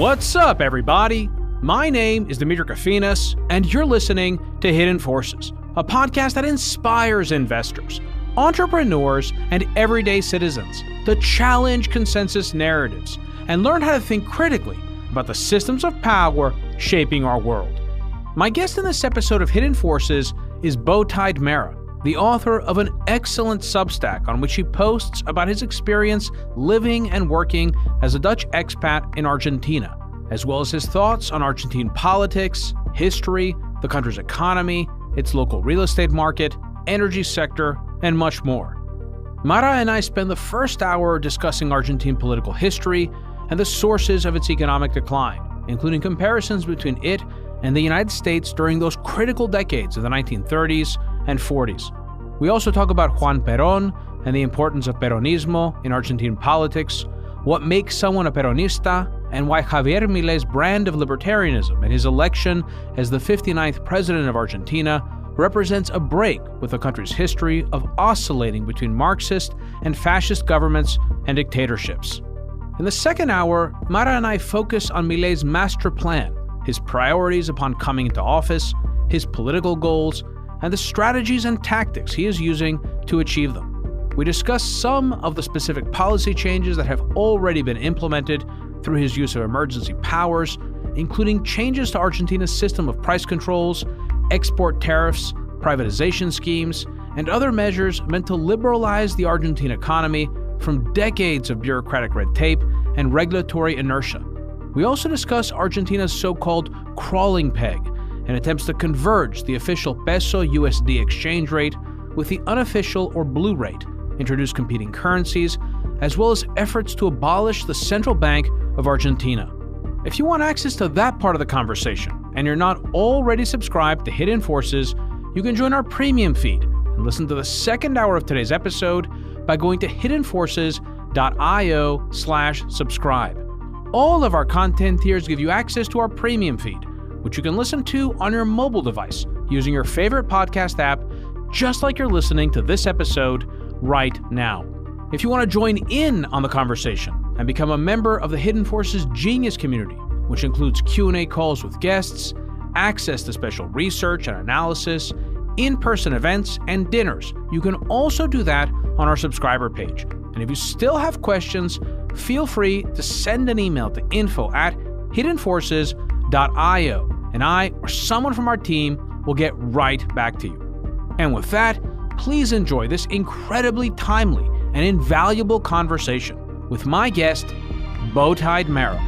What's up, everybody? My name is Demetri Kofinas, and you're listening to Hidden Forces, a podcast that inspires investors, entrepreneurs, and everyday citizens to challenge consensus narratives and learn how to think critically about the systems of power shaping our world. My guest in this episode of Hidden Forces is Bowtied Mara, the author of an excellent Substack on which he posts about his experience living and working as a Dutch expat in Argentina, as well as his thoughts on Argentine politics, history, the country's economy, its local real estate market, energy sector, and much more. Mara and I spend the first hour discussing Argentine political history and the sources of its economic decline, including comparisons between it and the United States during those critical decades of the 1930s and 40s. We also talk about Juan Perón and the importance of Peronismo in Argentine politics, what makes someone a Peronista, and why Javier Milei's brand of libertarianism and his election as the 59th president of Argentina represents a break with the country's history of oscillating between Marxist and fascist governments and dictatorships. In the second hour, Mara and I focus on Milei's master plan, his priorities upon coming into office, his political goals, and the strategies and tactics he is using to achieve them. We discuss some of the specific policy changes that have already been implemented through his use of emergency powers, including changes to Argentina's system of price controls, export tariffs, privatization schemes, and other measures meant to liberalize the Argentine economy from decades of bureaucratic red tape and regulatory inertia. We also discuss Argentina's so-called crawling peg and attempts to converge the official peso-USD exchange rate with the unofficial or blue rate, introduce competing currencies, as well as efforts to abolish the Central Bank of Argentina. If you want access to that part of the conversation and you're not already subscribed to Hidden Forces, you can join our premium feed and listen to the second hour of today's episode by going to hiddenforces.io/subscribe. All of our content tiers give you access to our premium feed, which you can listen to on your mobile device using your favorite podcast app, just like you're listening to this episode right now. If you want to join in on the conversation and become a member of the Hidden Forces Genius community, which includes Q&A calls with guests, access to special research and analysis, in-person events, and dinners, you can also do that on our subscriber page. And if you still have questions, feel free to send an email to info@hiddenforces.io, and I or someone from our team will get right back to you. And with that, please enjoy this incredibly timely and invaluable conversation with my guest, Bowtied Mara.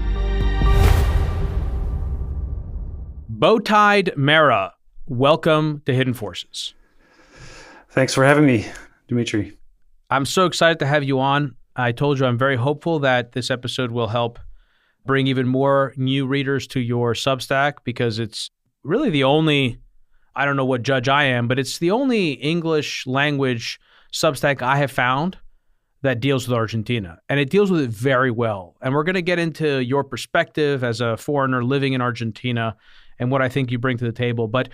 Bowtied Mara, welcome to Hidden Forces. Thanks for having me, Demetri. I'm so excited to have you on. I told you I'm very hopeful that this episode will help bring even more new readers to your Substack, because it's really the only, I don't know what judge I am, but it's the only English language Substack I have found that deals with Argentina. And it deals with it very well. And we're going to get into your perspective as a foreigner living in Argentina and what I think you bring to the table. But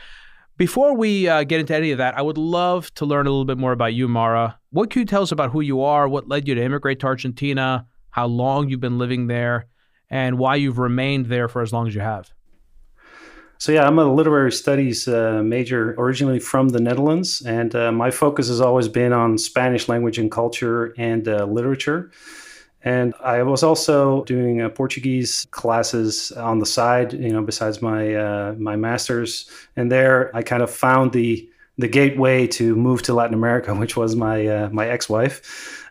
before we get into any of that, I would love to learn a little bit more about you, Mara. What can you tell us about who you are, what led you to immigrate to Argentina, how long you've been living there, and why you've remained there for as long as you have? So yeah, I'm a literary studies major, originally from the Netherlands, and my focus has always been on Spanish language and culture and literature. And I was also doing Portuguese classes on the side, besides my my master's. And there, I kind of found the gateway to move to Latin America, which was my my ex-wife.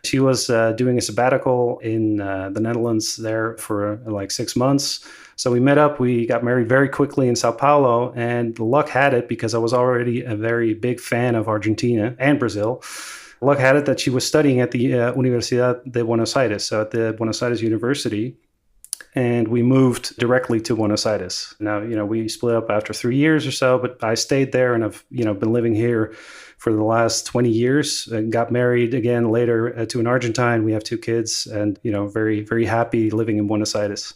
She was doing a sabbatical in the Netherlands there for like 6 months. So we met up, we got married very quickly in Sao Paulo, and the luck had it, because I was already a very big fan of Argentina and Brazil. Luck had it that she was studying at the Universidad de Buenos Aires, so at the Buenos Aires University, and we moved directly to Buenos Aires. Now, we split up after 3 years or so, but I stayed there, and I've, been living here for the last 20 years, and got married again later to an Argentine. We have 2 kids, and, very, very happy living in Buenos Aires.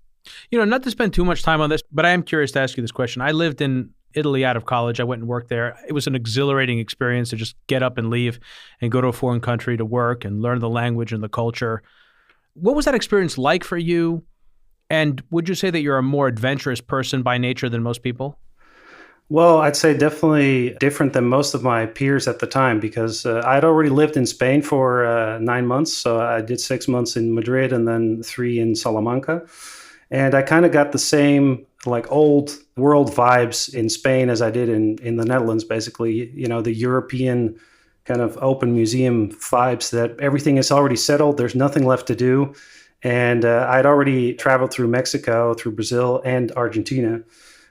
Not to spend too much time on this, but I am curious to ask you this question. I lived in Italy out of college. I went and worked there. It was an exhilarating experience to just get up and leave and go to a foreign country to work and learn the language and the culture. What was that experience like for you? And would you say that you're a more adventurous person by nature than most people? Well, I'd say definitely different than most of my peers at the time because I'd already lived in Spain for 9 months. So I did 6 months in Madrid and then 3 in Salamanca. And I kind of got the same like old world vibes in Spain as I did in the Netherlands, basically, the European kind of open museum vibes that everything is already settled. There's nothing left to do. And I'd already traveled through Mexico, through Brazil and Argentina.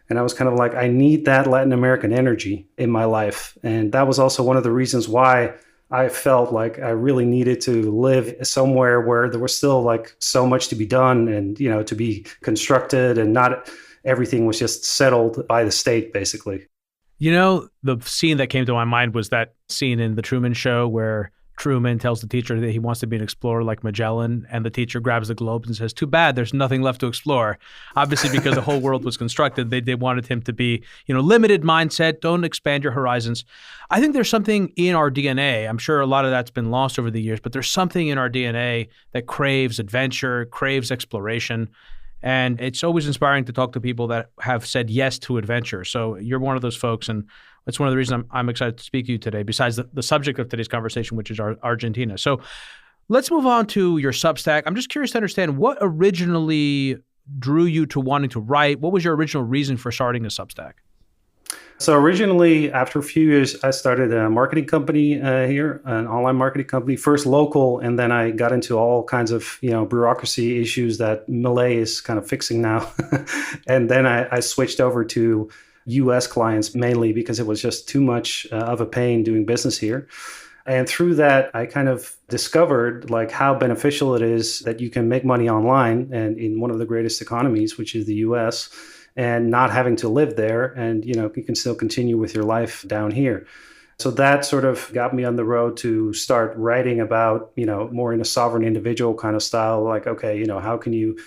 And I was kind of like, I need that Latin American energy in my life. And that was also one of the reasons why I felt like I really needed to live somewhere where there was still like so much to be done and, to be constructed and not everything was just settled by the state, basically. The scene that came to my mind was that scene in The Truman Show where Truman tells the teacher that he wants to be an explorer like Magellan, and the teacher grabs the globe and says, too bad, there's nothing left to explore. Obviously, because the whole world was constructed, they wanted him to be, limited mindset, don't expand your horizons. I think there's something in our DNA. I'm sure a lot of that's been lost over the years, but there's something in our DNA that craves adventure, craves exploration. And it's always inspiring to talk to people that have said yes to adventure. So you're one of those folks, and it's one of the reasons I'm excited to speak to you today, besides the subject of today's conversation, which is Argentina. So let's move on to your Substack. I'm just curious to understand what originally drew you to wanting to write. What was your original reason for starting a Substack? So originally, after a few years, I started a marketing company here, an online marketing company, first local, and then I got into all kinds of bureaucracy issues that Millei is kind of fixing now. And then I switched over to US clients mainly because it was just too much of a pain doing business here. And through that, I kind of discovered like how beneficial it is that you can make money online and in one of the greatest economies, which is the US, and not having to live there. And, you can still continue with your life down here. So that sort of got me on the road to start writing about, more in a sovereign individual kind of style, like, okay, how can you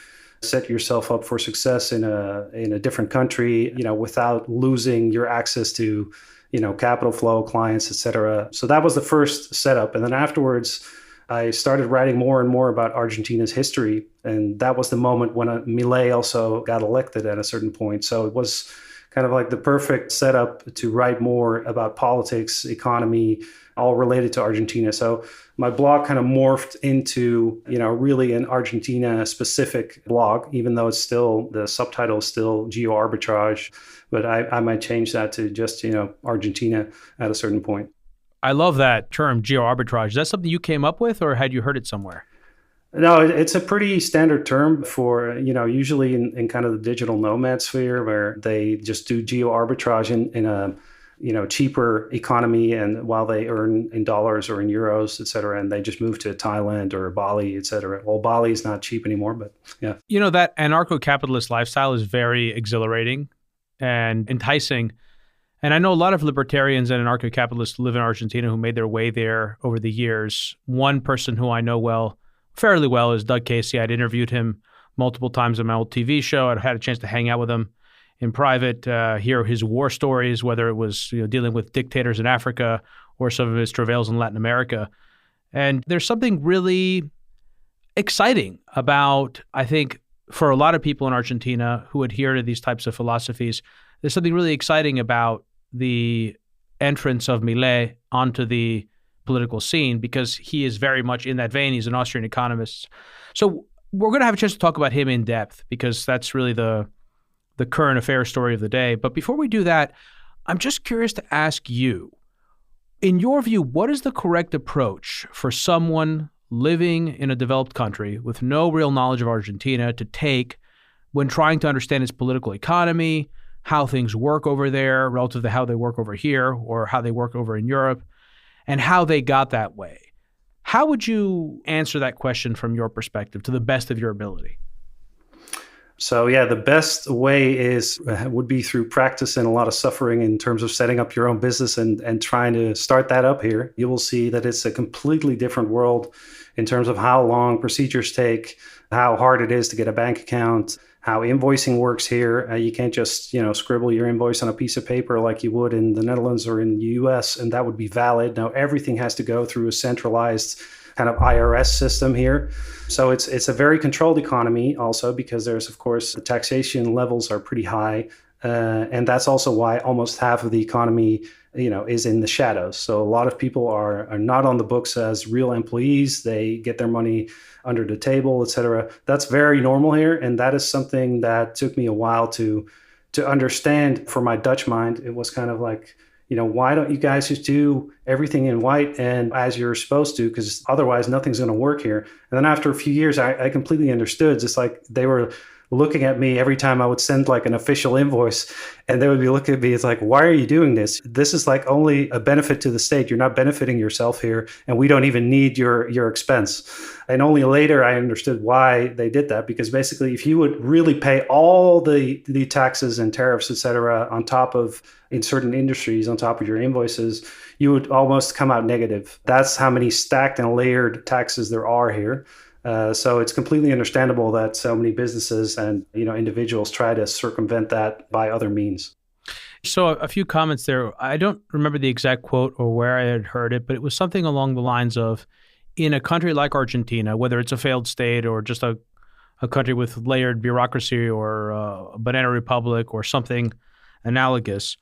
set yourself up for success in a different country, without losing your access to, capital flow, clients, et cetera. So that was the first setup. And then afterwards, I started writing more and more about Argentina's history. And that was the moment when Milei also got elected at a certain point. So it was kind of like the perfect setup to write more about politics, economy, all related to Argentina. So my blog kind of morphed into, really an Argentina-specific blog, even though the subtitle is still Geoarbitrage, but I might change that to just, Argentina at a certain point. I love that term, geoarbitrage. Is that something you came up with, or had you heard it somewhere? No, it's a pretty standard term for, usually in kind of the digital nomad sphere where they just do geoarbitrage in a, cheaper economy, and while they earn in dollars or in euros, et cetera, and they just move to Thailand or Bali, et cetera. Well, Bali is not cheap anymore, but yeah. That anarcho-capitalist lifestyle is very exhilarating and enticing. And I know a lot of libertarians and anarcho-capitalists live in Argentina who made their way there over the years. One person who I know fairly well, is Doug Casey. I'd interviewed him multiple times on my old TV show. I'd had a chance to hang out with him in private, hear his war stories, whether it was dealing with dictators in Africa or some of his travails in Latin America. And there's something really exciting about, I think, for a lot of people in Argentina who adhere to these types of philosophies, there's something really exciting about the entrance of Millei onto the political scene, because he is very much in that vein. He's an Austrian economist. So we're going to have a chance to talk about him in depth, because that's really the current affairs story of the day. But before we do that, I'm just curious to ask you, in your view, what is the correct approach for someone living in a developed country with no real knowledge of Argentina to take when trying to understand its political economy, how things work over there relative to how they work over here or how they work over in Europe, and how they got that way? How would you answer that question from your perspective to the best of your ability? So yeah, the best way would be through practice and a lot of suffering in terms of setting up your own business and trying to start that up here. You will see that it's a completely different world in terms of how long procedures take, how hard it is to get a bank account, how invoicing works here. You can't just, scribble your invoice on a piece of paper like you would in the Netherlands or in the US, and that would be valid. Now, everything has to go through a centralized kind of IRS system here. So it's a very controlled economy also because there's, of course, the taxation levels are pretty high. And that's also why almost half of the economy, is in the shadows. So a lot of people are not on the books as real employees. They get their money under the table, et cetera. That's very normal here. And that is something that took me a while to understand. For my Dutch mind, it was kind of like, why don't you guys just do everything in white and as you're supposed to? Because otherwise nothing's going to work here. And then after a few years, I completely understood. Just like they were looking at me every time I would send like an official invoice, and they would be looking at me. It's like, why are you doing this? This is like only a benefit to the state. You're not benefiting yourself here, and we don't even need your expense. And only later I understood why they did that, because basically if you would really pay all the taxes and tariffs, et cetera, on top of, in certain industries, on top of your invoices, you would almost come out negative. That's how many stacked and layered taxes there are here. So it's completely understandable that so many businesses and individuals try to circumvent that by other means. So a few comments there. I don't remember the exact quote or where I had heard it, but it was something along the lines of, in a country like Argentina, whether it's a failed state or just a country with layered bureaucracy or a banana republic or something analogous,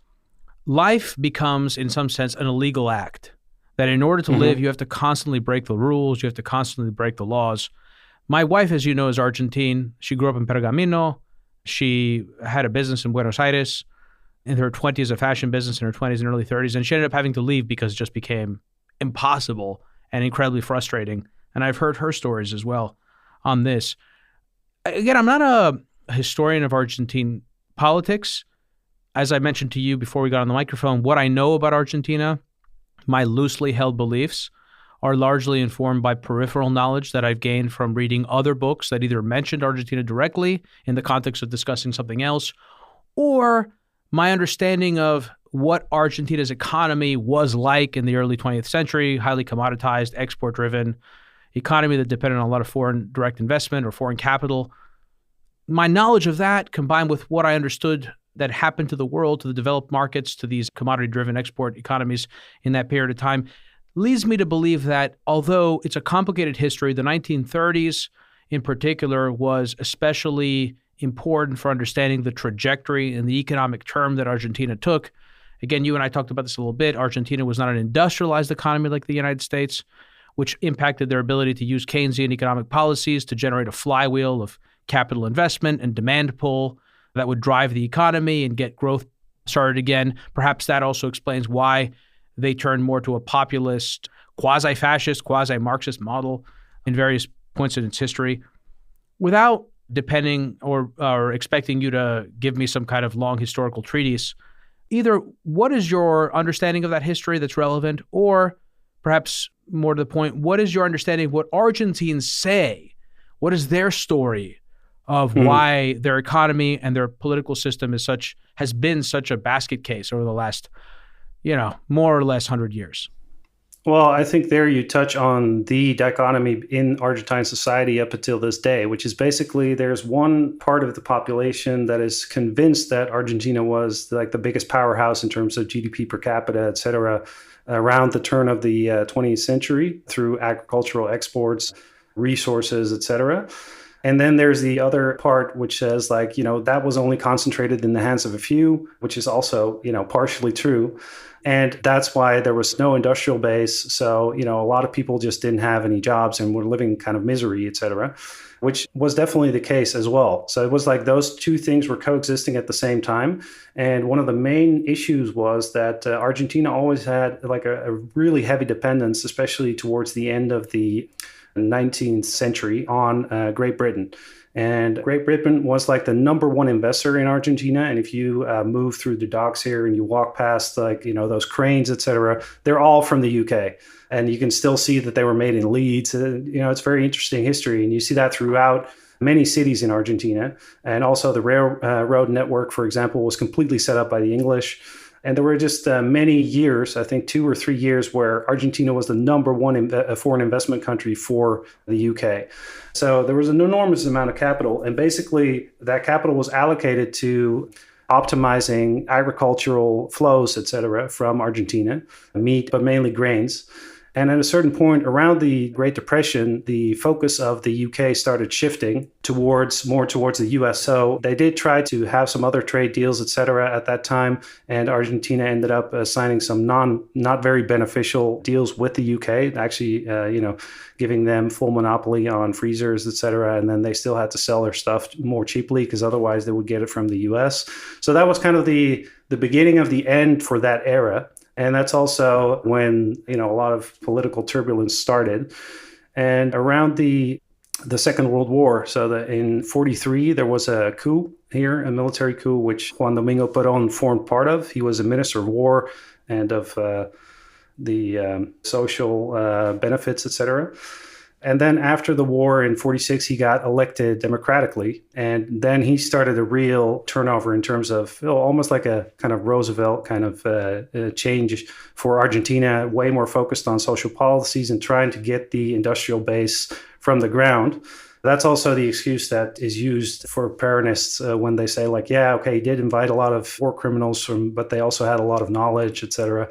life becomes, in some sense, an illegal act. That in order to live, you have to constantly break the rules. You have to constantly break the laws. My wife, as you know, is Argentine. She grew up in Pergamino. She had a business in Buenos Aires in her 20s, a fashion business in her 20s and early 30s. And she ended up having to leave because it just became impossible and incredibly frustrating. And I've heard her stories as well on this. Again, I'm not a historian of Argentine politics. As I mentioned to you before we got on the microphone, what I know about Argentina, my loosely held beliefs, are largely informed by peripheral knowledge that I've gained from reading other books that either mentioned Argentina directly in the context of discussing something else, or my understanding of what Argentina's economy was like in the early 20th century, highly commoditized, export-driven economy that depended on a lot of foreign direct investment or foreign capital. My knowledge of that, combined with what I understood that happened to the world, to the developed markets, to these commodity-driven export economies in that period of time, leads me to believe that although it's a complicated history, the 1930s in particular was especially important for understanding the trajectory and the economic term that Argentina took. Again, you and I talked about this a little bit. Argentina was not an industrialized economy like the United States, which impacted their ability to use Keynesian economic policies to generate a flywheel of capital investment and demand pull that would drive the economy and get growth started again. Perhaps that also explains why they turned more to a populist, quasi-fascist, quasi-Marxist model in various points in its history. Without depending or expecting you to give me some kind of long historical treatise, either what is your understanding of that history that's relevant, or perhaps more to the point, what is your understanding of what Argentines say? What is their story of why their economy and their political system has been such a basket case over the last, more or less 100 years? Well, I think there you touch on the dichotomy in Argentine society up until this day, which is basically there's one part of the population that is convinced that Argentina was like the biggest powerhouse in terms of GDP per capita, et cetera, around the turn of the 20th century through agricultural exports, resources, et cetera. And then there's the other part, which says that was only concentrated in the hands of a few, which is also, partially true. And that's why there was no industrial base. So, a lot of people just didn't have any jobs and were living kind of misery, et cetera, which was definitely the case as well. So it was like those two things were coexisting at the same time. And one of the main issues was that Argentina always had like a really heavy dependence, especially towards the end of the 19th century on Great Britain. And Great Britain was like the number one investor in Argentina. And if you move through the docks here and you walk past those cranes, et cetera, they're all from the UK. And you can still see that they were made in Leeds. It's very interesting history. And you see that throughout many cities in Argentina. And also the railroad network, for example, was completely set up by the English. And there were just many years, I think 2 or 3 years, where Argentina was the number one foreign investment country for the UK. So there was an enormous amount of capital. And basically, that capital was allocated to optimizing agricultural flows, et cetera, from Argentina, meat, but mainly grains. And at a certain point around the Great Depression, the focus of the UK started shifting more towards the US. So they did try to have some other trade deals, et cetera, at that time. And Argentina ended up signing some not very beneficial deals with the UK, actually, giving them full monopoly on freezers, et cetera. And then they still had to sell their stuff more cheaply because otherwise they would get it from the US. So that was kind of the beginning of the end for that era. And that's also when, a lot of political turbulence started. And around the Second World War, so that in 1943, there was a coup here, a military coup, which Juan Domingo Perón formed part of. He was a minister of war and of the social benefits, etc. And then after the war in 1946, he got elected democratically. And then he started a real turnover in terms of almost like a kind of Roosevelt kind of change for Argentina, way more focused on social policies and trying to get the industrial base from the ground. That's also the excuse that is used for Peronists when they say like, yeah, okay, he did invite a lot of war criminals but they also had a lot of knowledge, et cetera.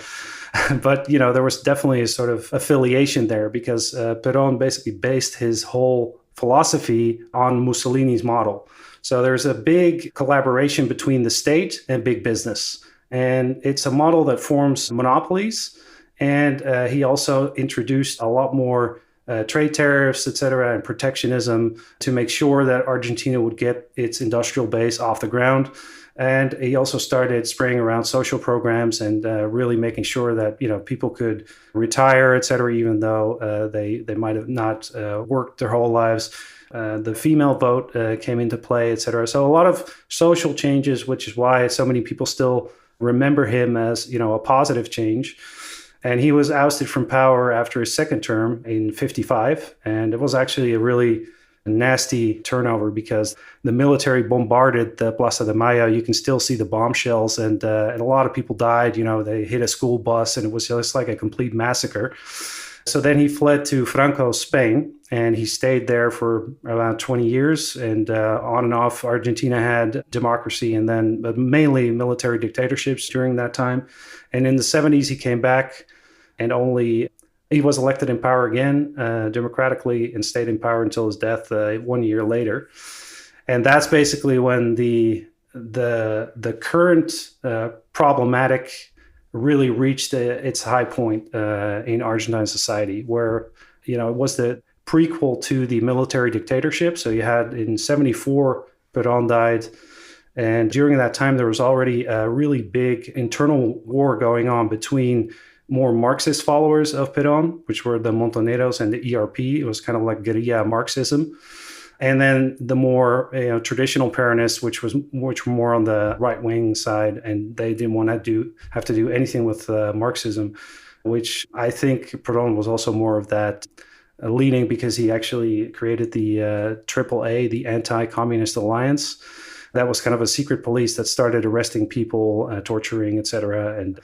But, there was definitely a sort of affiliation there because Perón basically based his whole philosophy on Mussolini's model. So there's a big collaboration between the state and big business. And it's a model that forms monopolies. And he also introduced a lot more trade tariffs, et cetera, and protectionism to make sure that Argentina would get its industrial base off the ground. And he also started spraying around social programs and really making sure that, people could retire, et cetera, even though they might have not worked their whole lives. The female vote came into play, et cetera. So a lot of social changes, which is why so many people still remember him as, a positive change. And he was ousted from power after his second term in 1955. And it was actually a really nasty turnover because the military bombarded the Plaza de Mayo. You can still see the bombshells and a lot of people died. They hit a school bus and it was just like a complete massacre. So then he fled to Franco's Spain and he stayed there for around 20 years. And on and off, Argentina had democracy and then but mainly military dictatorships during that time. And in the 1970s, he came back and he was elected in power again democratically and stayed in power until his death 1 year later. And that's basically when the current problematic really reached its high point in Argentine society, where it was the prequel to the military dictatorship. So you had in 1974, Perón died. And during that time, there was already a really big internal war going on between more Marxist followers of Perón, which were the Montoneros and the ERP. It was kind of like guerrilla Marxism. And then the more traditional Peronists, which were more on the right-wing side, and they didn't want to have to do anything with Marxism, which I think Perón was also more of that leaning because he actually created the AAA, the Anti-Communist Alliance. That was kind of a secret police that started arresting people, torturing, et cetera, and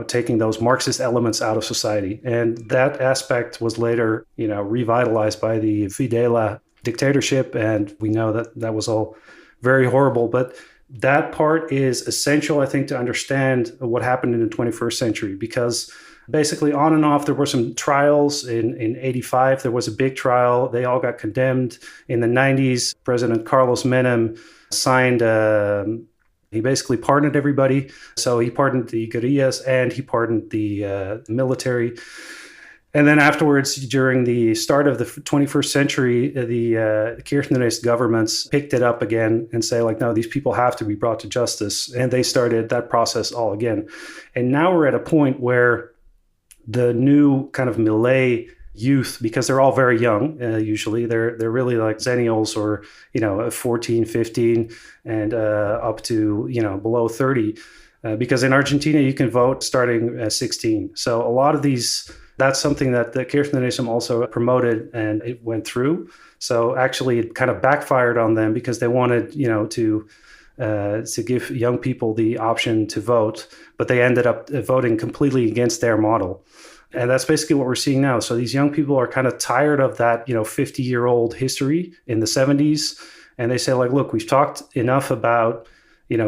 taking those Marxist elements out of society. And that aspect was later, revitalized by the Videla dictatorship. And we know that was all very horrible. But that part is essential, I think, to understand what happened in the 21st century, because basically on and off, there were some trials in 1985. There was a big trial. They all got condemned. In the 1990s, President Carlos Menem signed he basically pardoned everybody. So he pardoned the guerrillas and he pardoned the military. And then afterwards, during the start of the 21st century, the Kirchnerist governments picked it up again and say, like, no, these people have to be brought to justice. And they started that process all again. And now we're at a point where the new kind of Millei youth, because they're all very young, usually they're really like zennials or 14, 15 and up to below 30, because in Argentina you can vote starting at 16. So a lot of these, that's something that the Kirchnerism also promoted and it went through. So actually it kind of backfired on them because they wanted to give young people the option to vote, but they ended up voting completely against their model. And that's basically what we're seeing now. So these young people are kind of tired of that, 50-year-old history in the 70s. And they say, like, look, we've talked enough about,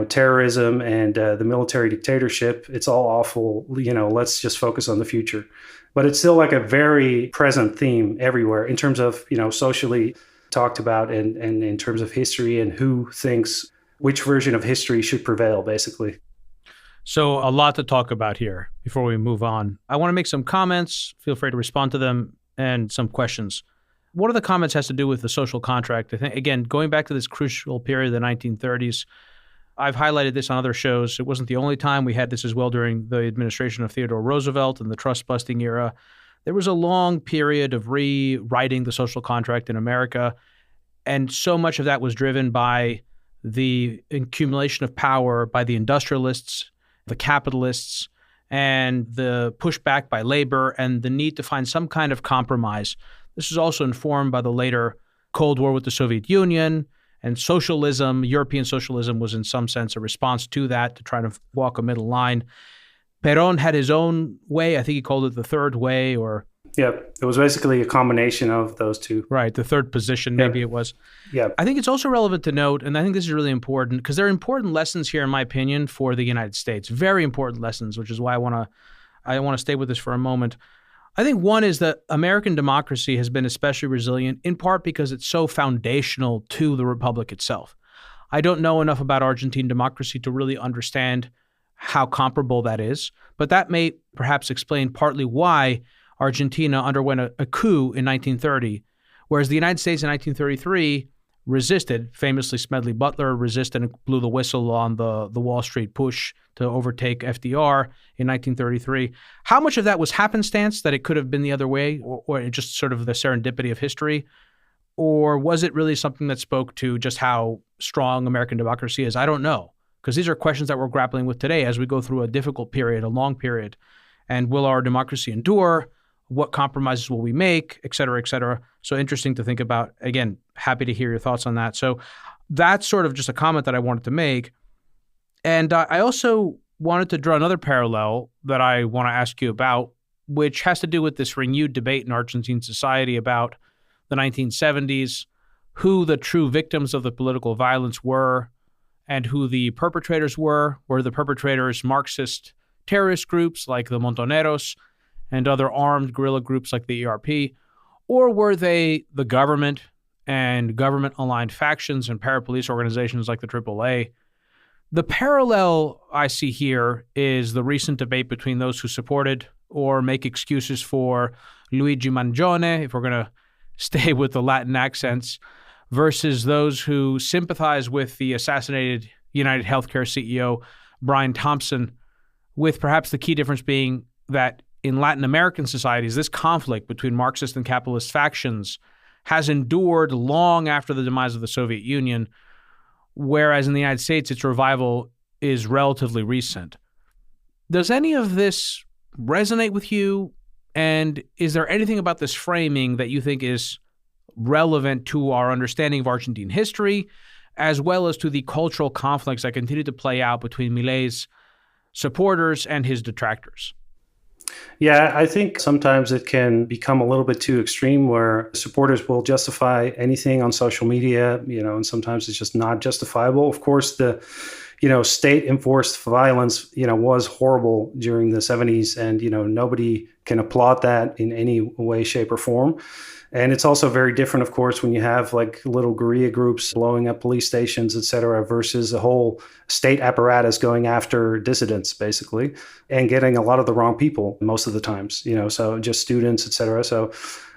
terrorism and the military dictatorship. It's all awful. Let's just focus on the future. but it's still like a very present theme everywhere in terms of, socially talked about and in terms of history and who thinks which version of history should prevail, basically. So a lot to talk about here before we move on. I want to make some comments. Feel free to respond to them, and some questions. One of the comments has to do with the social contract. I think, again, going back to this crucial period of the 1930s, I've highlighted this on other shows. It wasn't the only time. We had this as well during the administration of Theodore Roosevelt and the trust-busting era. There was a long period of rewriting the social contract in America, and so much of that was driven by the accumulation of power by the industrialists, the capitalists, and the pushback by labor, and the need to find some kind of compromise. This was also informed by the later Cold War with the Soviet Union, and socialism. European socialism was in some sense a response to that, to try to walk a middle line. Perón had his own way. I think he called it the third way, or... Yeah, it was basically a combination of those two. Right, the third position, maybe it was. Yeah. I think it's also relevant to note, and I think this is really important, because there are important lessons here, in my opinion, for the United States. Very important lessons, which is why I want to stay with this for a moment. I think one is that American democracy has been especially resilient, in part because it's so foundational to the republic itself. I don't know enough about Argentine democracy to really understand how comparable that is, but that may perhaps explain partly why Argentina underwent a coup in 1930, whereas the United States in 1933 resisted. Famously, Smedley Butler resisted and blew the whistle on the Wall Street push to overtake FDR in 1933. How much of that was happenstance, that it could have been the other way, or just sort of the serendipity of history? Or was it really something that spoke to just how strong American democracy is? I don't know, because these are questions that we're grappling with today as we go through a difficult period, a long period. And will our democracy endure? What compromises will we make, et cetera, et cetera. So interesting to think about. Again, happy to hear your thoughts on that. So that's sort of just a comment that I wanted to make. And I also wanted to draw another parallel that I want to ask you about, which has to do with this renewed debate in Argentine society about the 1970s, who the true victims of the political violence were and who the perpetrators were. Were the perpetrators Marxist terrorist groups like the Montoneros and other armed guerrilla groups like the ERP, or were they the government and government-aligned factions and parapolice organizations like the AAA? The parallel I see here is the recent debate between those who supported or make excuses for Luigi Mangione, if we're going to stay with the Latin accents, versus those who sympathize with the assassinated United Healthcare CEO, Brian Thompson, with perhaps the key difference being that in Latin American societies, this conflict between Marxist and capitalist factions has endured long after the demise of the Soviet Union, whereas in the United States, its revival is relatively recent. Does any of this resonate with you? And is there anything about this framing that you think is relevant to our understanding of Argentine history, as well as to the cultural conflicts that continue to play out between Millei's supporters and his detractors? Yeah, I think sometimes it can become a little bit too extreme where supporters will justify anything on social media, and sometimes it's just not justifiable. Of course, the, state-enforced violence, was horrible during the 70s, and, nobody can applaud that in any way, shape, or form. And it's also very different, of course, when you have like little guerrilla groups blowing up police stations, et cetera, versus a whole state apparatus going after dissidents, basically, and getting a lot of the wrong people most of the times, so just students, et cetera. So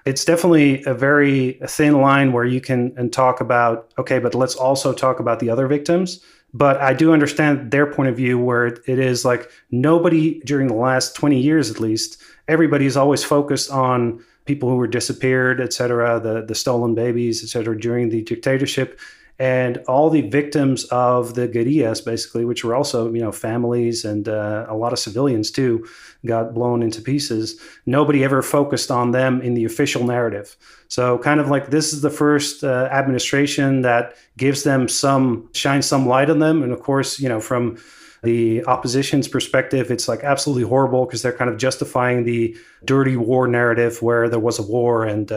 it's definitely a very thin line where you can talk about, okay, but let's also talk about the other victims. But I do understand their point of view where it is like nobody during the last 20 years, at least, everybody's always focused on people who were disappeared, et cetera, the stolen babies, et cetera, during the dictatorship, and all the victims of the guerrillas, basically, which were also, families and a lot of civilians too, got blown into pieces. Nobody ever focused on them in the official narrative. So kind of like this is the first administration that gives them shines some light on them. And of course, from the opposition's perspective, it's like absolutely horrible because they're kind of justifying the dirty war narrative where there was a war, and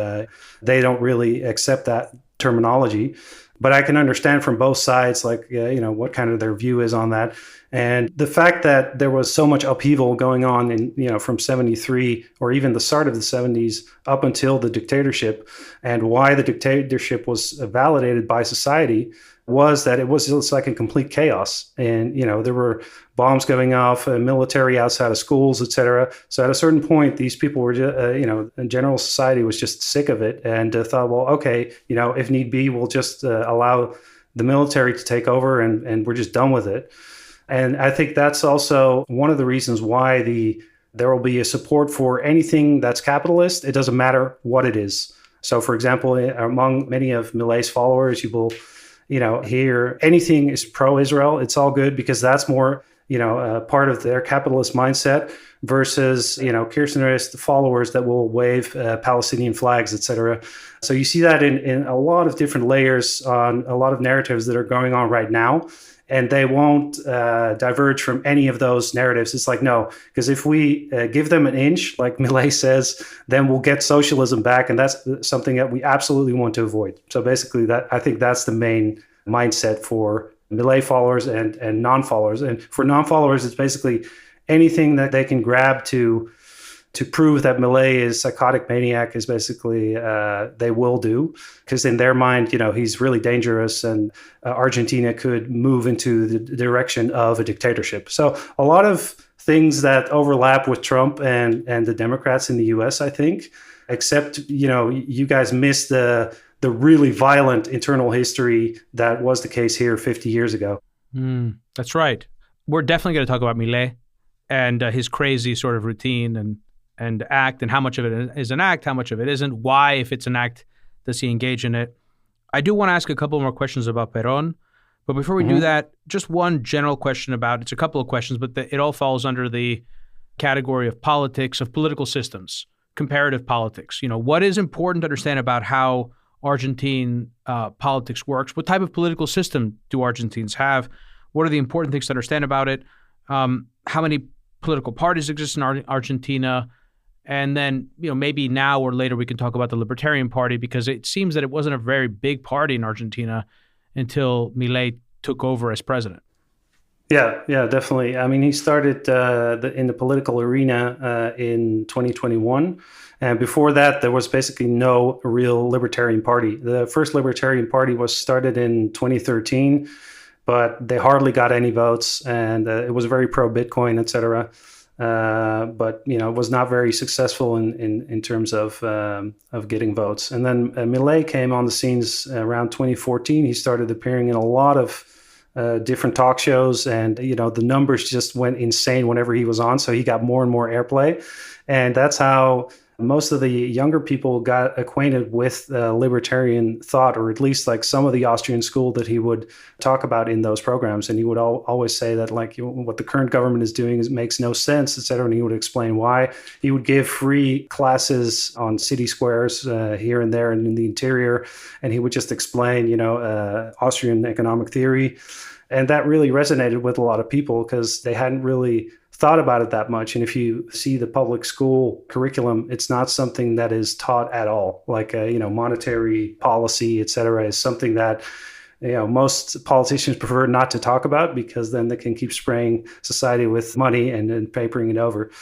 they don't really accept that terminology. But I can understand from both sides, like, what kind of their view is on that. And the fact that there was so much upheaval going on in, from 73 or even the start of the 70s up until the dictatorship, and why the dictatorship was validated by society was that it was just like a complete chaos. And, there were bombs going off, military outside of schools, etc. So at a certain point, these people were, in general society was just sick of it and thought, well, okay, if need be, we'll just allow the military to take over and we're just done with it. And I think that's also one of the reasons why there will be a support for anything that's capitalist. It doesn't matter what it is. So, for example, among many of Millei's followers, you will hear anything is pro-Israel. It's all good because that's more, part of their capitalist mindset versus, Kirchnerist followers that will wave Palestinian flags, etc. So you see that in a lot of different layers on a lot of narratives that are going on right now. And they won't diverge from any of those narratives. It's like, no, because if we give them an inch, like Millei says, then we'll get socialism back. And that's something that we absolutely want to avoid. So basically, I think that's the main mindset for Millei followers and non-followers. And for non-followers, it's basically anything that they can grab to prove that Millei is psychotic maniac is basically they will do, because in their mind, he's really dangerous and Argentina could move into the direction of a dictatorship. So a lot of things that overlap with Trump and the Democrats in the US, I think, except, you guys missed the really violent internal history that was the case here 50 years ago. That's right. We're definitely going to talk about Millei and his crazy sort of routine and act, and how much of it is an act, how much of it isn't, why, if it's an act, does he engage in it? I do want to ask a couple more questions about Perón, but before we do that, just one general question it's a couple of questions, but it all falls under the category of politics, of political systems, comparative politics. What is important to understand about how Argentine politics works? What type of political system do Argentines have? What are the important things to understand about it? How many political parties exist in Argentina? And then, maybe now or later we can talk about the Libertarian Party, because it seems that it wasn't a very big party in Argentina until Millei took over as president. Yeah, definitely. I mean, he started in the political arena in 2021. And before that, there was basically no real Libertarian Party. The first Libertarian Party was started in 2013, but they hardly got any votes. And it was very pro-Bitcoin, et cetera. But it was not very successful in terms of getting votes. And then Millei came on the scenes around 2014. He started appearing in a lot of different talk shows, and the numbers just went insane whenever he was on. So he got more and more airplay, and that's how most of the younger people got acquainted with libertarian thought, or at least like some of the Austrian school that he would talk about in those programs. And he would always say that like what the current government is doing makes no sense, et cetera. And he would explain why. He would give free classes on city squares here and there and in the interior. And he would just explain, Austrian economic theory. And that really resonated with a lot of people because they hadn't really thought about it that much. And if you see the public school curriculum, it's not something that is taught at all. Like, monetary policy, et cetera, is something that, most politicians prefer not to talk about, because then they can keep spraying society with money and papering it over.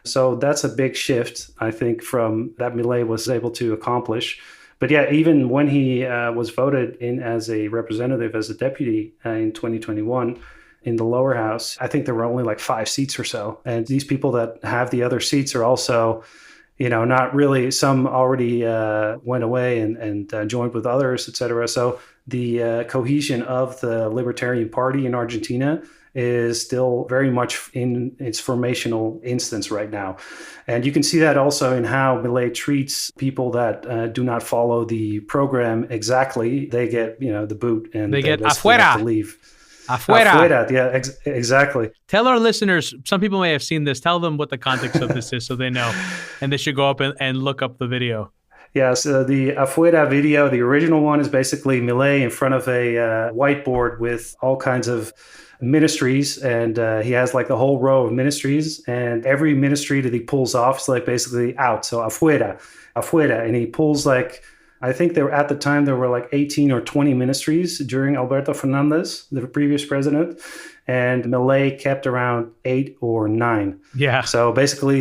So that's a big shift, I think, from that Millei was able to accomplish. But yeah, even when he was voted in as a representative, as a deputy in 2021, in the lower house, I think there were only like 5 seats or so. And these people that have the other seats are also, not really, some already went away and joined with others, et cetera. So the cohesion of the Libertarian Party in Argentina is still very much in its formational instance right now. And you can see that also in how Millei treats people that do not follow the program exactly. They get, the boot, and they get afuera. Have to leave. Afuera, yeah, exactly. Tell our listeners, some people may have seen this, tell them what the context of this is so they know, and they should go up and look up the video. Yeah, so the afuera video, the original one, is basically Millei in front of a whiteboard with all kinds of ministries, and he has like a whole row of ministries, and every ministry that he pulls off is like basically out. So afuera, and he pulls like, I think at the time there were like 18 or 20 ministries during Alberto Fernandez, the previous president, and Millei kept around 8 or 9. Yeah. So basically,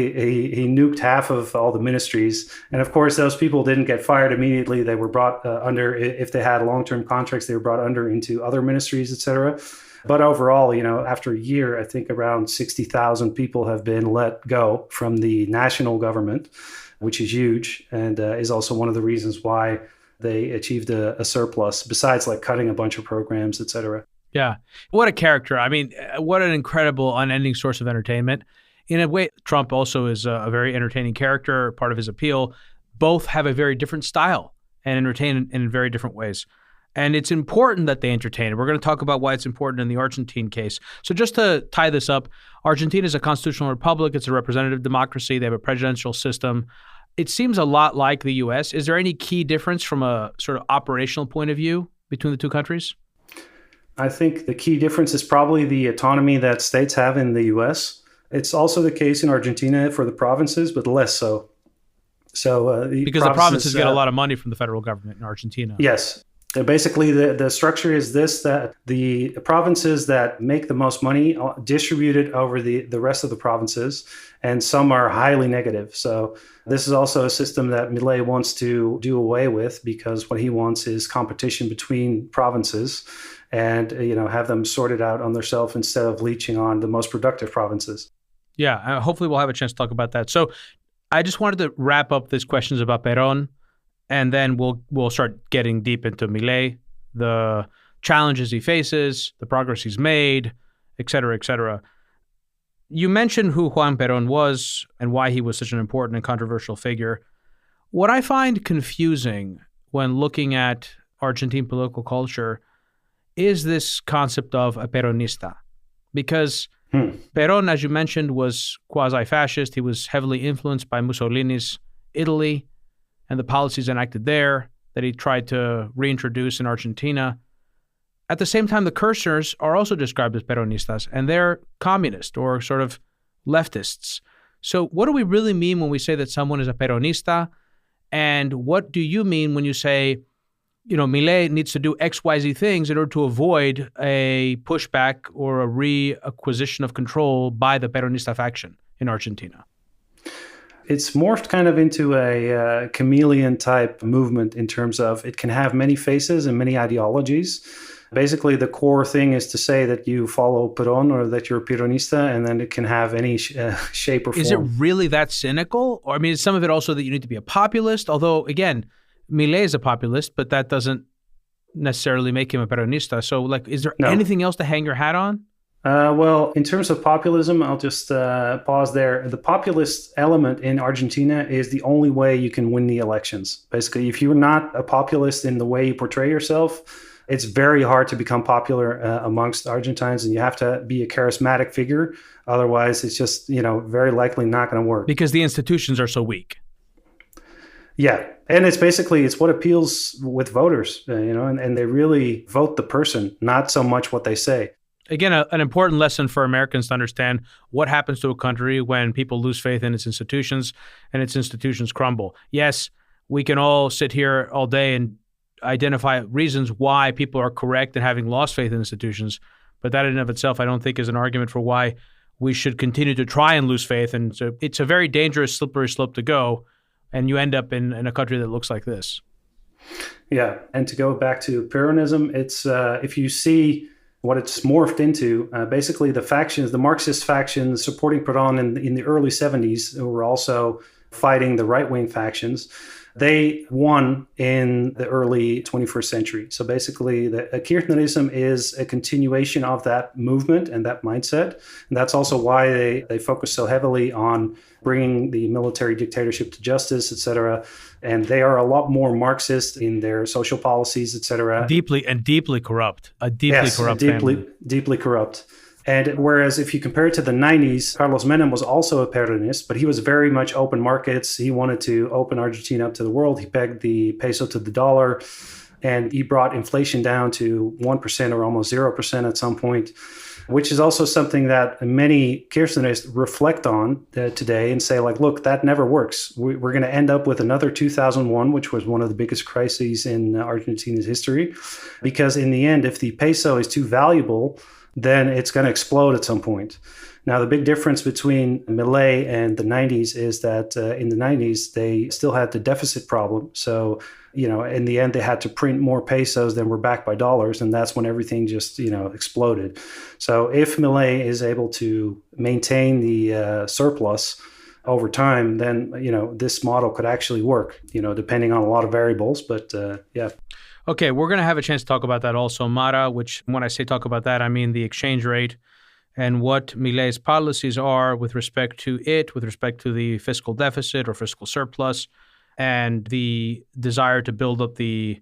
he nuked half of all the ministries. And of course, those people didn't get fired immediately. They were brought under, if they had long-term contracts, they were brought under into other ministries, etc. But overall, after a year, I think around 60,000 people have been let go from the national government, which is huge and is also one of the reasons why they achieved a surplus, besides like cutting a bunch of programs, etc. Yeah. What a character. I mean, what an incredible, unending source of entertainment. In a way, Trump also is a very entertaining character, part of his appeal. Both have a very different style and entertain in very different ways. And it's important that they entertain. We're going to talk about why it's important in the Argentine case. So just to tie this up, Argentina is a constitutional republic. It's a representative democracy. They have a presidential system. It seems a lot like the U.S. Is there any key difference from a sort of operational point of view between the two countries? I think the key difference is probably the autonomy that states have in the U.S. It's also the case in Argentina for the provinces, but less so. Because the provinces get a lot of money from the federal government in Argentina. Yes. Basically, the structure is this, that the provinces that make the most money distribute it over the rest of the provinces, and some are highly negative. So this is also a system that Milei wants to do away with, because what he wants is competition between provinces and have them sorted out on themselves instead of leeching on the most productive provinces. Yeah, hopefully we'll have a chance to talk about that. So I just wanted to wrap up these questions about Perón, and then we'll start getting deep into Millei, the challenges he faces, the progress he's made, et cetera, et cetera. You mentioned who Juan Perón was and why he was such an important and controversial figure. What I find confusing when looking at Argentine political culture is this concept of a Peronista. Because Perón, as you mentioned, was quasi-fascist. He was heavily influenced by Mussolini's Italy and the policies enacted there that he tried to reintroduce in Argentina. At the same time, the cursors are also described as Peronistas, and they're communist or sort of leftists. So what do we really mean when we say that someone is a Peronista? And what do you mean when you say, Millei needs to do X, Y, Z things in order to avoid a pushback or a reacquisition of control by the Peronista faction in Argentina? It's morphed kind of into a chameleon type movement in terms of it can have many faces and many ideologies. Basically, the core thing is to say that you follow Perón or that you're a Peronista, and then it can have any shape or form. Is it really that cynical? Or, I mean, is some of it also that you need to be a populist? Although, again, Millei is a populist, but that doesn't necessarily make him a Peronista. So, is there anything else to hang your hat on? Well, in terms of populism, I'll just pause there. The populist element in Argentina is the only way you can win the elections. Basically, if you're not a populist in the way you portray yourself, it's very hard to become popular amongst Argentines, and you have to be a charismatic figure. Otherwise, it's just, very likely not going to work. Because the institutions are so weak. Yeah. And it's what appeals with voters, and they really vote the person, not so much what they say. Again, an important lesson for Americans to understand what happens to a country when people lose faith in its institutions and its institutions crumble. Yes, we can all sit here all day and identify reasons why people are correct in having lost faith in institutions, but that in and of itself, I don't think is an argument for why we should continue to try and lose faith. And so it's a very dangerous, slippery slope to go, and you end up in a country that looks like this. Yeah, and to go back to Peronism, it's if you see what it's morphed into, basically the Marxist factions supporting Perón in the early 70s, who were also fighting the right-wing factions, they won in the early 21st century. So basically, the Kirchnerism is a continuation of that movement and that mindset. And that's also why they focus so heavily on bringing the military dictatorship to justice, et cetera. And they are a lot more Marxist in their social policies, et cetera. Deeply corrupt. Deeply corrupt. And whereas if you compare it to the 90s, Carlos Menem was also a Peronist, but he was very much open markets. He wanted to open Argentina up to the world. He pegged the peso to the dollar, and he brought inflation down to 1% or almost 0% at some point. which is also something that many Kirchnerists reflect on today and say, like, look, that never works. We're going to end up with another 2001, which was one of the biggest crises in Argentina's history, because in the end, if the peso is too valuable, then it's going to explode at some point. Now, the big difference between Millei and the 90s is that in the 90s, they still had the deficit problem. So, in the end, they had to print more pesos than were backed by dollars. And that's when everything just, exploded. So if Millei is able to maintain the surplus over time, then, this model could actually work, depending on a lot of variables. But yeah. Okay, we're going to have a chance to talk about that also, Mara, which when I say talk about that, I mean the exchange rate and what Millei's policies are with respect to it, with respect to the fiscal deficit or fiscal surplus, and the desire to build up the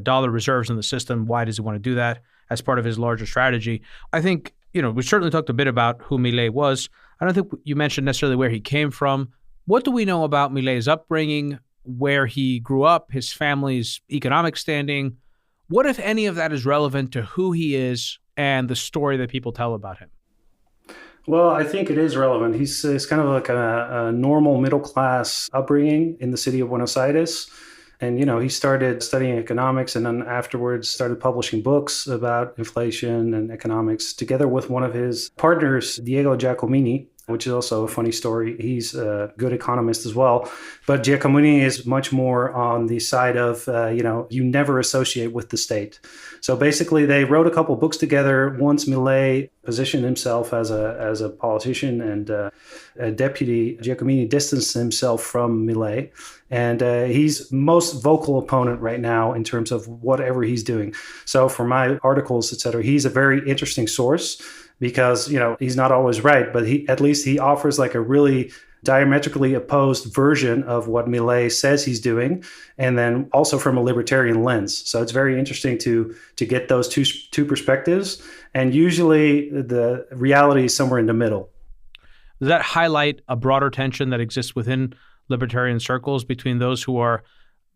dollar reserves in the system. Why does he want to do that as part of his larger strategy? I think, we certainly talked a bit about who Millei was. I don't think you mentioned necessarily where he came from. What do we know about Millei's upbringing, where he grew up, his family's economic standing? What, if any, of that is relevant to who he is and the story that people tell about him? Well, I think it is relevant. He's kind of like a normal middle-class upbringing in the city of Buenos Aires. And, he started studying economics and then afterwards started publishing books about inflation and economics together with one of his partners, Diego Giacomini, which is also a funny story. He's a good economist as well. But Giacomini is much more on the side of, you never associate with the state. So basically, they wrote a couple books together once Millei positioned himself as a politician, and a deputy. Giacomini distanced himself from Millei. And he's most vocal opponent right now in terms of whatever he's doing. So for my articles, et cetera, he's a very interesting source because, he's not always right, but at least he offers like a really diametrically opposed version of what Millei says he's doing, and then also from a libertarian lens. So it's very interesting to get those two perspectives, and usually the reality is somewhere in the middle. Does that highlight a broader tension that exists within libertarian circles between those who are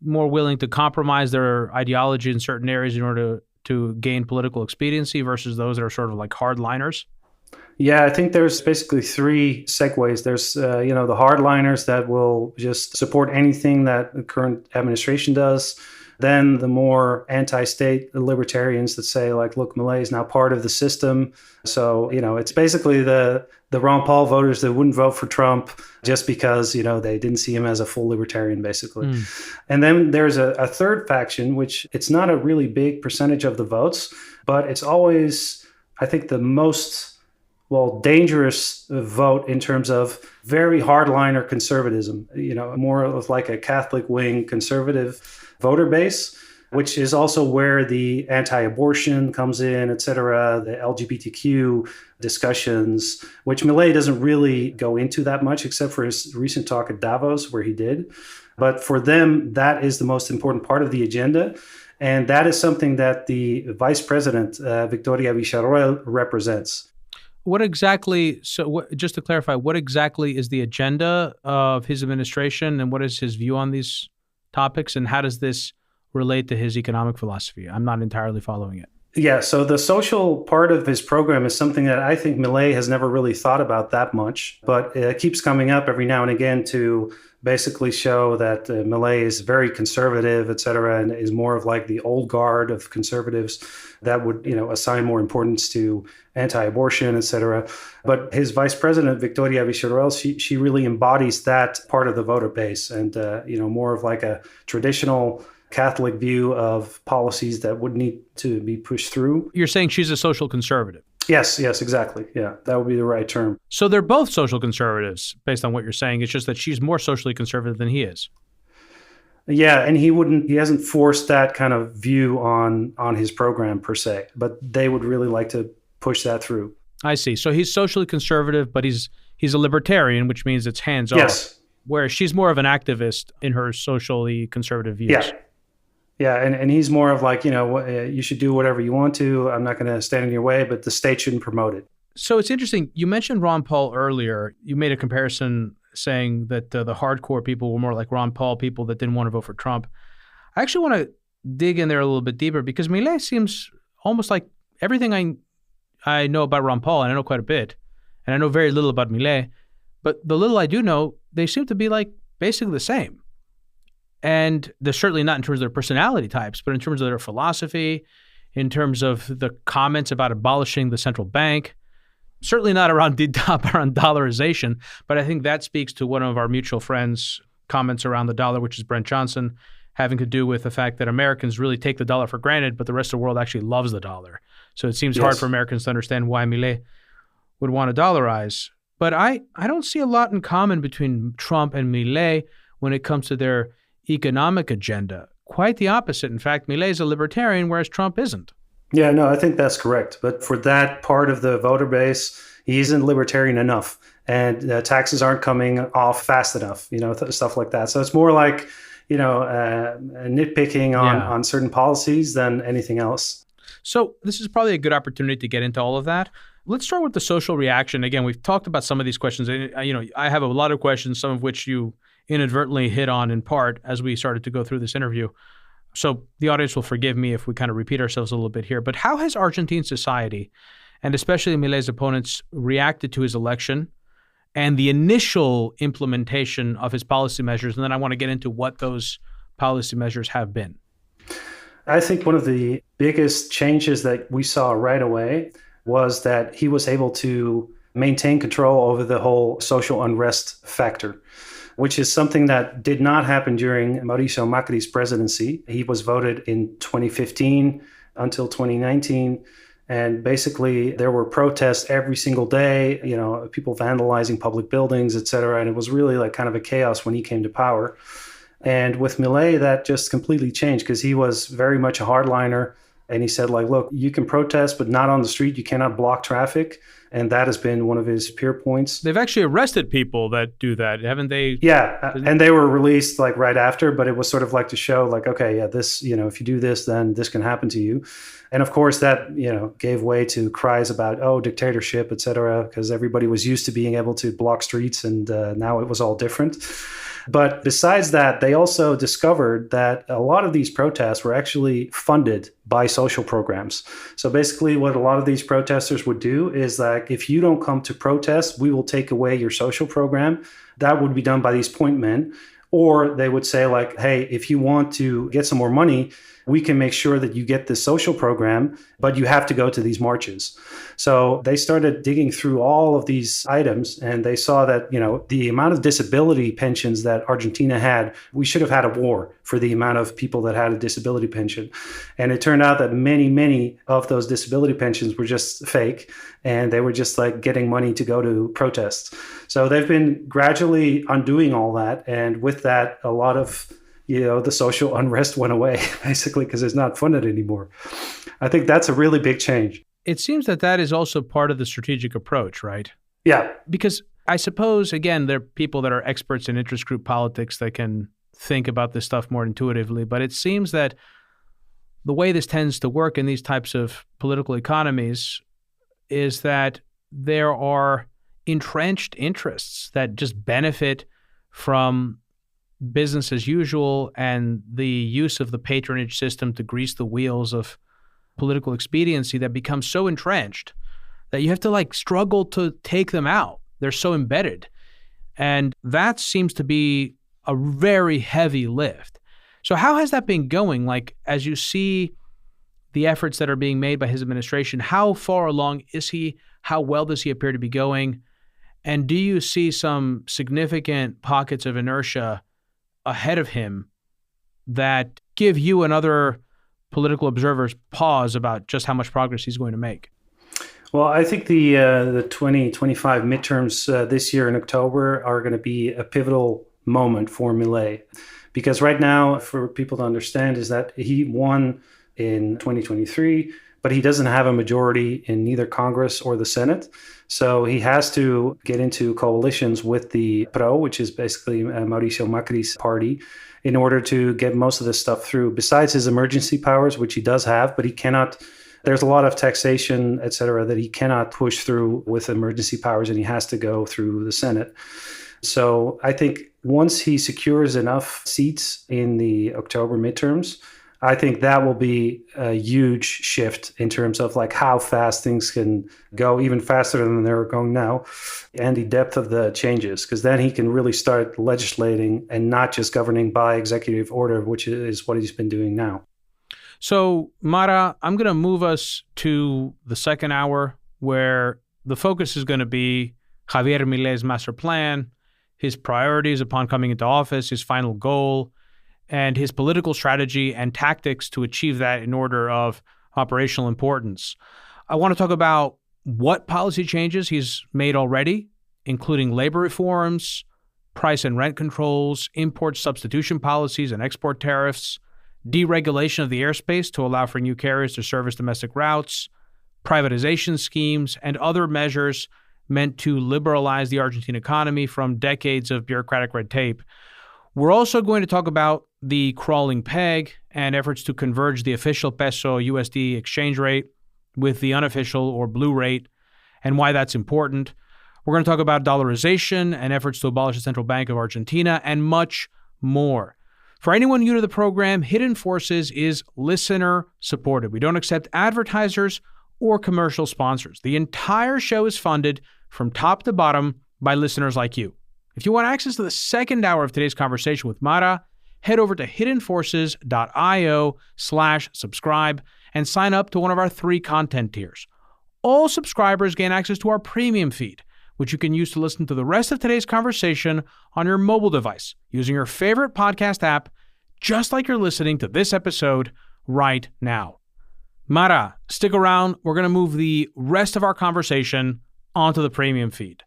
more willing to compromise their ideology in certain areas in order to gain political expediency versus those that are sort of like hardliners? Yeah, I think there's basically three segues. There's, the hardliners that will just support anything that the current administration does. Then the more anti-state libertarians that say, like, look, Millei is now part of the system. So, it's basically the Ron Paul voters that wouldn't vote for Trump just because, they didn't see him as a full libertarian, basically. And then there's a third faction, which it's not a really big percentage of the votes, but it's always, I think, the most dangerous vote in terms of very hardliner conservatism, more of like a Catholic wing conservative voter base, which is also where the anti-abortion comes in, et cetera, the LGBTQ discussions, which Millei doesn't really go into that much, except for his recent talk at Davos, where he did. But for them, that is the most important part of the agenda. And that is something that the vice president, Victoria Villarroel, represents. What exactly, just to clarify, what exactly is the agenda of his administration and what is his view on these topics, and how does this relate to his economic philosophy? I'm not entirely following it. Yeah, so the social part of his program is something that I think Millei has never really thought about that much, but it keeps coming up every now and again to basically show that Millei is very conservative, et cetera, and is more of like the old guard of conservatives that would, assign more importance to anti-abortion, et cetera. But his vice president, Victoria Villarroel, she really embodies that part of the voter base and, more of like a traditional Catholic view of policies that would need to be pushed through. You're saying she's a social conservative? Yes, exactly. Yeah, that would be the right term. So they're both social conservatives, based on what you're saying. It's just that she's more socially conservative than he is. Yeah, and he hasn't forced that kind of view on his program per se, but they would really like to push that through. I see. So he's socially conservative, but he's a libertarian, which means it's hands-off. Yes. Whereas she's more of an activist in her socially conservative views. Yeah, and he's more of like, you should do whatever you want to. I'm not going to stand in your way, but the state shouldn't promote it. So it's interesting. You mentioned Ron Paul earlier. You made a comparison saying that the hardcore people were more like Ron Paul people that didn't want to vote for Trump. I actually want to dig in there a little bit deeper because Millei seems almost like everything I know about Ron Paul, and I know quite a bit, and I know very little about Millei, but the little I do know, they seem to be like basically the same. And they're certainly not in terms of their personality types, but in terms of their philosophy, in terms of the comments about abolishing the central bank, certainly not around dollarization, but I think that speaks to one of our mutual friends' comments around the dollar, which is Brent Johnson, having to do with the fact that Americans really take the dollar for granted, but the rest of the world actually loves the dollar. So it seems hard for Americans to understand why Millei would want to dollarize. But I don't see a lot in common between Trump and Millei when it comes to their economic agenda. Quite the opposite. In fact, Millei is a libertarian, whereas Trump isn't. Yeah, no, I think that's correct. But for that part of the voter base, he isn't libertarian enough. And taxes aren't coming off fast enough, stuff like that. So it's more like, nitpicking on certain policies than anything else. So this is probably a good opportunity to get into all of that. Let's start with the social reaction. Again, we've talked about some of these questions. I have a lot of questions, some of which you inadvertently hit on in part as we started to go through this interview. So the audience will forgive me if we kind of repeat ourselves a little bit here. But how has Argentine society, and especially Millei's opponents, reacted to his election and the initial implementation of his policy measures? And then I want to get into what those policy measures have been. I think one of the biggest changes that we saw right away was that he was able to maintain control over the whole social unrest factor, which is something that did not happen during Mauricio Macri's presidency. He was voted in 2015 until 2019. And basically, there were protests every single day, people vandalizing public buildings, et cetera. And it was really like kind of a chaos when he came to power. And with Millei, that just completely changed because he was very much a hardliner. And he said, look, you can protest, but not on the street. You cannot block traffic. And that has been one of his peer points. They've actually arrested people that do that, haven't they? Yeah, and they were released right after, but it was sort of like to show okay, yeah, this, if you do this, then this can happen to you. And of course that, gave way to cries about, dictatorship, et cetera, because everybody was used to being able to block streets and now it was all different. But besides that, they also discovered that a lot of these protests were actually funded by social programs. So basically what a lot of these protesters would do is if you don't come to protest, we will take away your social program. That would be done by these point men. Or they would say hey, if you want to get some more money, we can make sure that you get this social program, but you have to go to these marches. So they started digging through all of these items and they saw that, the amount of disability pensions that Argentina had, we should have had a war for the amount of people that had a disability pension. And it turned out that many, many of those disability pensions were just fake and they were just getting money to go to protests. So they've been gradually undoing all that. And with that, a lot of the social unrest went away, basically, because it's not funded anymore. I think that's a really big change. It seems that is also part of the strategic approach, right? Yeah. Because I suppose, again, there are people that are experts in interest group politics that can think about this stuff more intuitively, but it seems that the way this tends to work in these types of political economies is that there are entrenched interests that just benefit from business as usual and the use of the patronage system to grease the wheels of political expediency that becomes so entrenched that you have to struggle to take them out. They're so embedded. And that seems to be a very heavy lift. So how has that been going? As you see the efforts that are being made by his administration, how far along is he? How well does he appear to be going? And do you see some significant pockets of inertia ahead of him that give you and other political observers pause about just how much progress he's going to make? Well, I think the 2025 midterms this year in October are going to be a pivotal moment for Millei. Because right now, for people to understand, is that he won in 2023, but he doesn't have a majority in neither Congress or the Senate. So he has to get into coalitions with the PRO, which is basically Mauricio Macri's party, in order to get most of this stuff through, besides his emergency powers, which he does have, but he cannot. There's a lot of taxation, et cetera, that he cannot push through with emergency powers, and he has to go through the Senate. So I think once he secures enough seats in the October midterms, I think that will be a huge shift in terms of like how fast things can go, even faster than they're going now, and the depth of the changes, because then he can really start legislating and not just governing by executive order, which is what he's been doing now. So, Mara, I'm going to move us to the second hour, where the focus is going to be Javier Milei's master plan, his priorities upon coming into office, his final goal, and his political strategy and tactics to achieve that in order of operational importance. I want to talk about what policy changes he's made already, including labor reforms, price and rent controls, import substitution policies and export tariffs, deregulation of the airspace to allow for new carriers to service domestic routes, privatization schemes, and other measures meant to liberalize the Argentine economy from decades of bureaucratic red tape. We're also going to talk about the crawling peg and efforts to converge the official peso-USD exchange rate with the unofficial or blue rate and why that's important. We're going to talk about dollarization and efforts to abolish the Central Bank of Argentina and much more. For anyone new to the program, Hidden Forces is listener supported. We don't accept advertisers or commercial sponsors. The entire show is funded from top to bottom by listeners like you. If you want access to the second hour of today's conversation with Mara, head over to hiddenforces.io/subscribe and sign up to one of our 3 content tiers. All subscribers gain access to our premium feed, which you can use to listen to the rest of today's conversation on your mobile device using your favorite podcast app, just like you're listening to this episode right now. Mara, stick around. We're going to move the rest of our conversation onto the premium feed.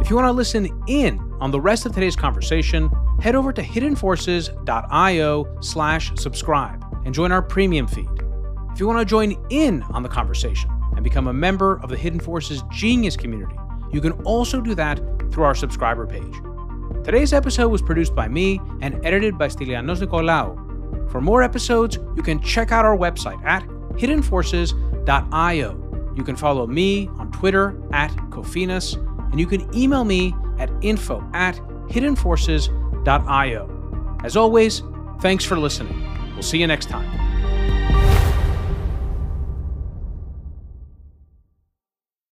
If you want to listen in on the rest of today's conversation, head over to hiddenforces.io/subscribe and join our premium feed. If you want to join in on the conversation and become a member of the Hidden Forces Genius community, you can also do that through our subscriber page. Today's episode was produced by me and edited by Stylianos Nicolaou. For more episodes, you can check out our website at hiddenforces.io. You can follow me on Twitter at Kofinas, and you can email me at info@hiddenforces.io. As always, thanks for listening. We'll see you next time.